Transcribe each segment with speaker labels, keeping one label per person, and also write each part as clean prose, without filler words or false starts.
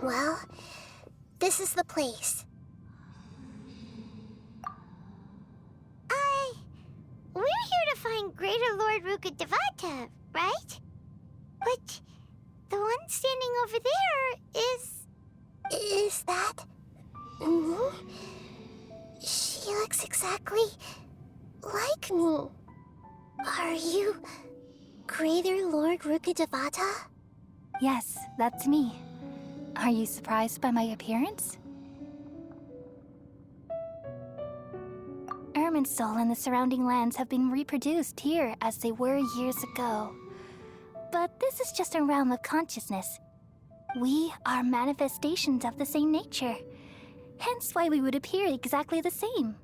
Speaker 1: Well, this is the place.
Speaker 2: We're here to find Greater Lord Rukkhadevata, right? But the one standing over there is...
Speaker 1: Is that... me? She looks exactly like me. Are you Greater Lord Rukkhadevata?
Speaker 3: Yes, that's me. Are you surprised by my appearance? Irminsul and the surrounding lands have been reproduced here as they were years ago. But this is just a realm of consciousness. We are manifestations of the same nature. Hence why we would appear exactly the same.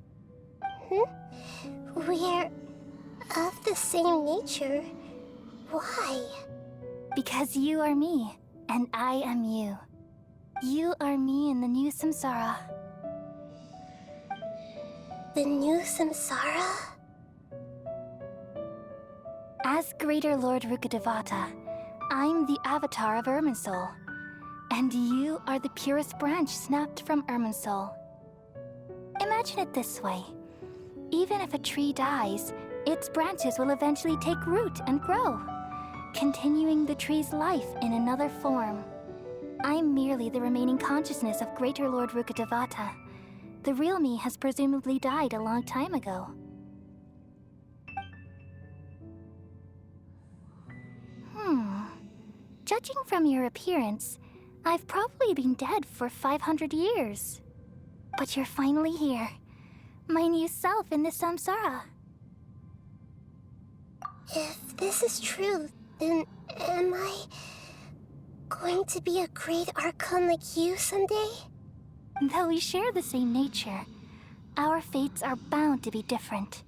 Speaker 1: We're of the same nature. Why?
Speaker 3: Because you are me, and I am you. You are me in the new samsara.
Speaker 1: The new samsara?
Speaker 3: As Greater Lord Rukkhadevata, I'm the avatar of Irminsul, and you are the purest branch snapped from Irminsul. Imagine it this way. Even if a tree dies, its branches will eventually take root and grow, continuing the tree's life in another form. I'm merely the remaining consciousness of Greater Lord Rukkhadevata. The real me has presumably died a long time ago. Judging from your appearance, I've probably been dead for 500 years. But you're finally here. My new self in the samsara.
Speaker 1: If this is true, then am I going to be a great Archon like you someday?
Speaker 3: Though we share the same nature, our fates are bound to be different.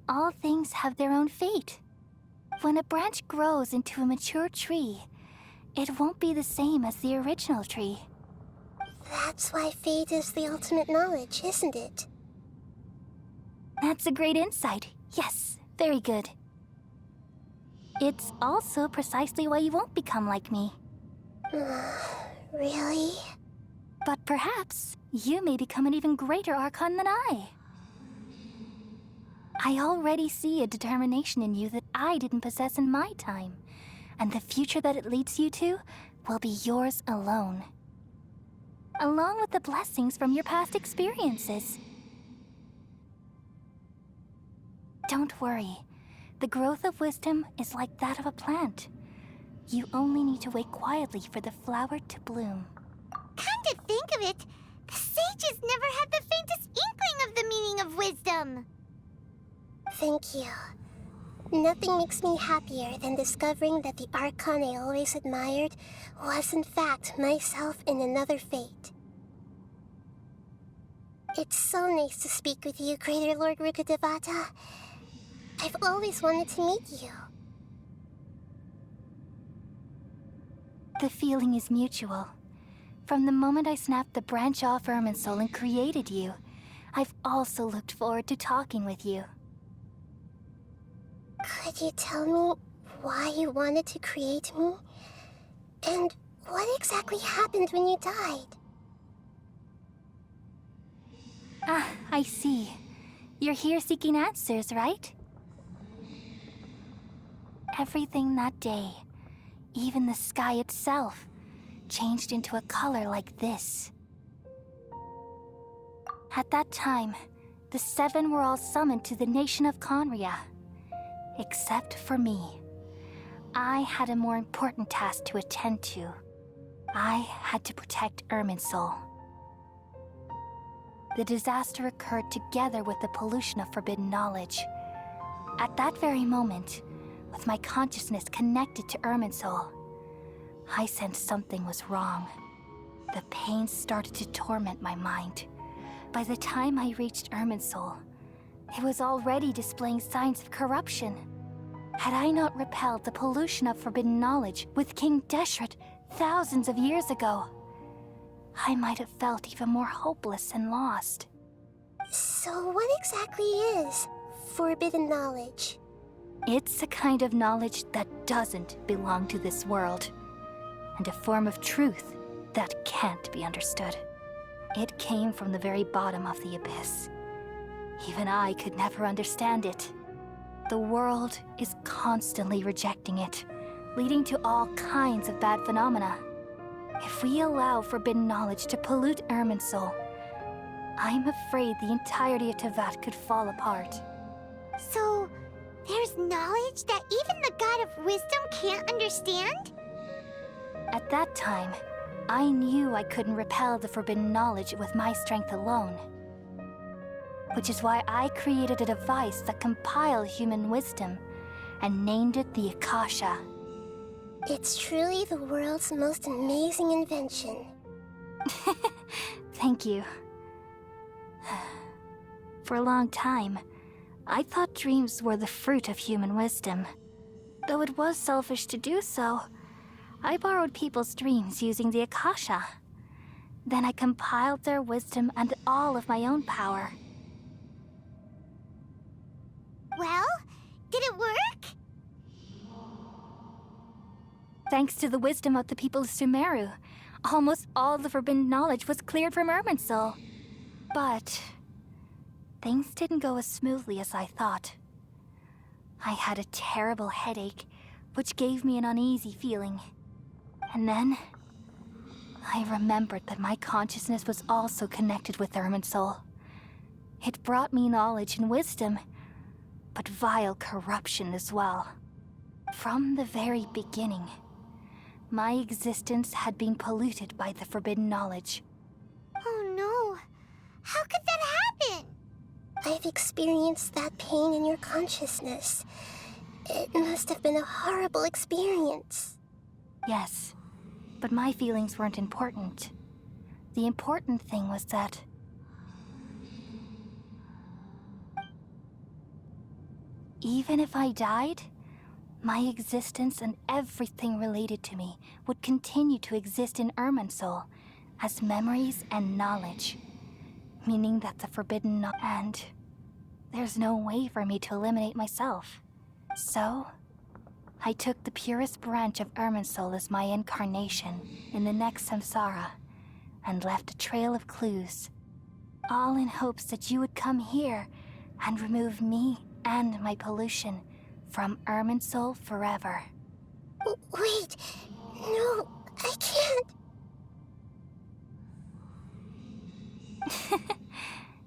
Speaker 3: All things have their own fate. When a branch grows into a mature tree, it won't be the same as the original tree.
Speaker 1: That's why fate is the ultimate knowledge, isn't it?
Speaker 3: That's a great insight. Yes, very good. It's also precisely why you won't become like me.
Speaker 1: Really?
Speaker 3: But perhaps you may become an even greater Archon than I. I already see a determination in you that I didn't possess in my time, and the future that it leads you to will be yours alone. Along with the blessings from your past experiences. Don't worry. The growth of wisdom is like that of a plant. You only need to wait quietly for the flower to bloom.
Speaker 2: Come to think of it, the sages never had the faintest inkling of the meaning of wisdom.
Speaker 1: Thank you. Nothing makes me happier than discovering that the Archon I always admired was in fact myself in another fate. It's so nice to speak with you, Greater Lord Rukkhadevata. I've always wanted to meet you.
Speaker 3: The feeling is mutual. From the moment I snapped the branch off Irminsul and created you, I've also looked forward to talking with you.
Speaker 1: Could you tell me why you wanted to create me? And what exactly happened when you died?
Speaker 3: Ah, I see. You're here seeking answers, right? Everything that day, even the sky itself, changed into a color like this. At that time, the seven were all summoned to the nation of Conria. Except for me. I had a more important task to attend to. I had to protect Irminsul. The disaster occurred together with the pollution of forbidden knowledge. At that very moment, with my consciousness connected to Irminsul, I sensed something was wrong. The pain started to torment my mind. By the time I reached Irminsul, it was already displaying signs of corruption. Had I not repelled the pollution of forbidden knowledge with King Deshret thousands of years ago, I might have felt even more hopeless and lost.
Speaker 1: So what exactly is forbidden knowledge?
Speaker 3: It's a kind of knowledge that doesn't belong to this world, and a form of truth that can't be understood. It came from the very bottom of the abyss. Even I could never understand it. The world is constantly rejecting it, leading to all kinds of bad phenomena. If we allow forbidden knowledge to pollute Irminsul, I'm afraid the entirety of Teyvat could fall apart.
Speaker 2: So, there's knowledge that even the God of Wisdom can't understand?
Speaker 3: At that time, I knew I couldn't repel the forbidden knowledge with my strength alone. Which is why I created a device that compiled human wisdom and named it the Akasha.
Speaker 1: It's truly the world's most amazing invention.
Speaker 3: Thank you. For a long time, I thought dreams were the fruit of human wisdom. Though it was selfish to do so, I borrowed people's dreams using the Akasha. Then I compiled their wisdom and all of my own power.
Speaker 2: Well, did it work?
Speaker 3: Thanks to the wisdom of the people of Sumeru, almost all the forbidden knowledge was cleared from Irminsul. But things didn't go as smoothly as I thought. I had a terrible headache, which gave me an uneasy feeling. And then I remembered that my consciousness was also connected with Irminsul. It brought me knowledge and wisdom, but vile corruption as well. From the very beginning, my existence had been polluted by the forbidden knowledge.
Speaker 2: Oh no. How could that happen?
Speaker 1: I've experienced that pain in your consciousness. It must have been a horrible experience.
Speaker 3: Yes, but my feelings weren't important. The important thing was that even if I died, my existence and everything related to me would continue to exist in Irminsul as memories and knowledge, meaning that the forbidden and there's no way for me to eliminate myself. So, I took the purest branch of Irminsul as my incarnation in the next samsara and left a trail of clues, all in hopes that you would come here and remove me and my pollution from Irminsul forever.
Speaker 1: Wait, no, I can't.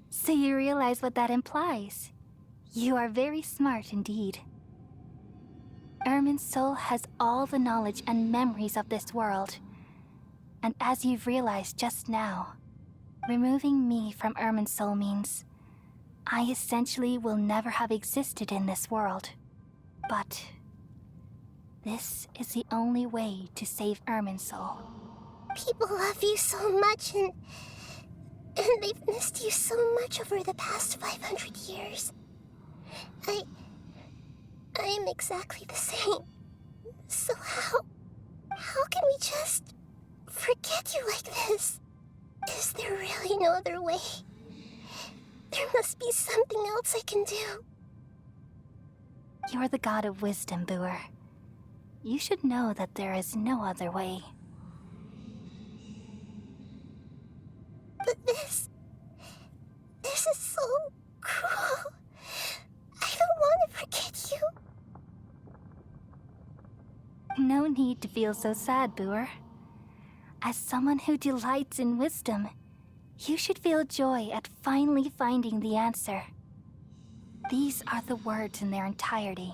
Speaker 3: So you realize what that implies. You are very smart indeed. Irminsul has all the knowledge and memories of this world. And as you've realized just now, removing me from Irminsul means I essentially will never have existed in this world. But this is the only way to save Irminsul.
Speaker 1: People love you so much, and they've missed you so much over the past 500 years. I am exactly the same. So how can we just forget you like this? Is there really no other way? There must be something else I can do.
Speaker 3: You're the god of wisdom, Booer. You should know that there is no other way.
Speaker 1: But this is so cruel. I don't want to forget you.
Speaker 3: No need to feel so sad, Booer. As someone who delights in wisdom, you should feel joy at finally finding the answer. These are the words in their entirety.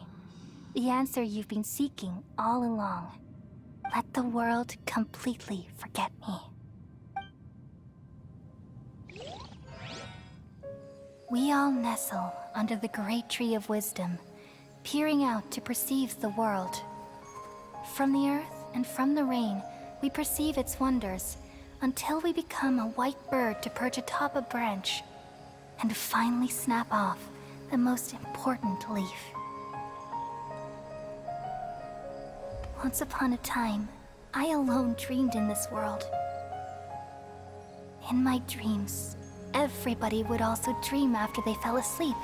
Speaker 3: The answer you've been seeking all along. Let the world completely forget me. We all nestle under the great tree of wisdom, peering out to perceive the world. From the earth and from the rain, we perceive its wonders, until we become a white bird to perch atop a branch, and finally snap off the most important leaf. Once upon a time, I alone dreamed in this world. In my dreams, everybody would also dream after they fell asleep.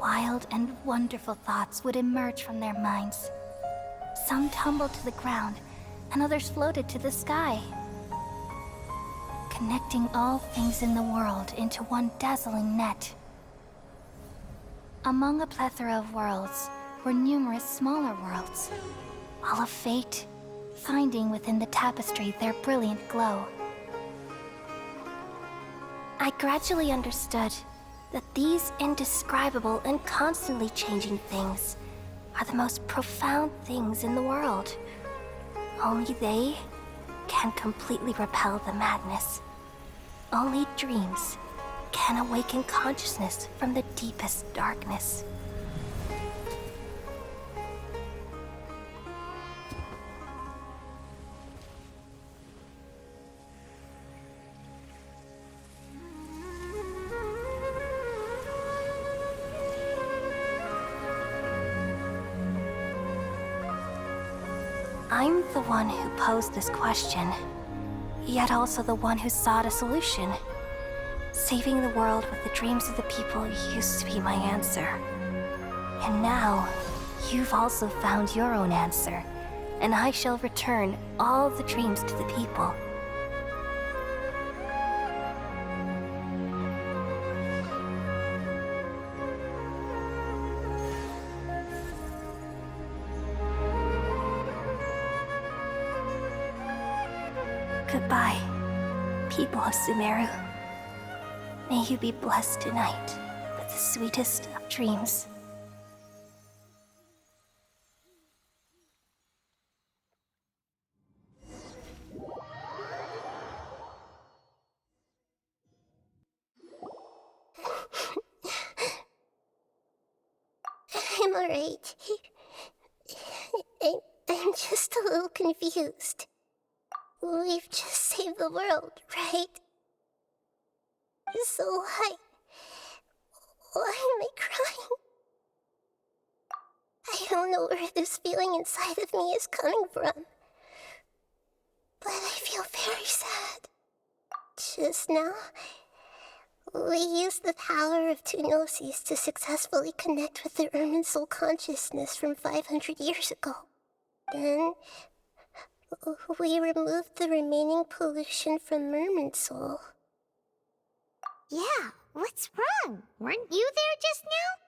Speaker 3: Wild and wonderful thoughts would emerge from their minds. Some tumbled to the ground, and others floated to the sky, connecting all things in the world into one dazzling net. Among a plethora of worlds were numerous smaller worlds, all of fate, finding within the tapestry their brilliant glow. I gradually understood that these indescribable and constantly changing things are the most profound things in the world. Only they can completely repel the madness. Only dreams can awaken consciousness from the deepest darkness. I'm the one who posed this question, yet also the one who sought a solution. Saving the world with the dreams of the people used to be my answer. And now, you've also found your own answer, and I shall return all the dreams to the people. Goodbye, people of Sumeru. May you be blessed tonight with the sweetest of dreams.
Speaker 1: I'm alright. I'm just a little confused. We've just saved the world, right? So why am I crying? I don't know where this feeling inside of me is coming from, but I feel very sad. Just now, we used the power of two gnosis to successfully connect with the Ermin soul consciousness from 500 years ago. Then, we removed the remaining pollution from Merman soul.
Speaker 2: Yeah, what's wrong? Weren't you there just now?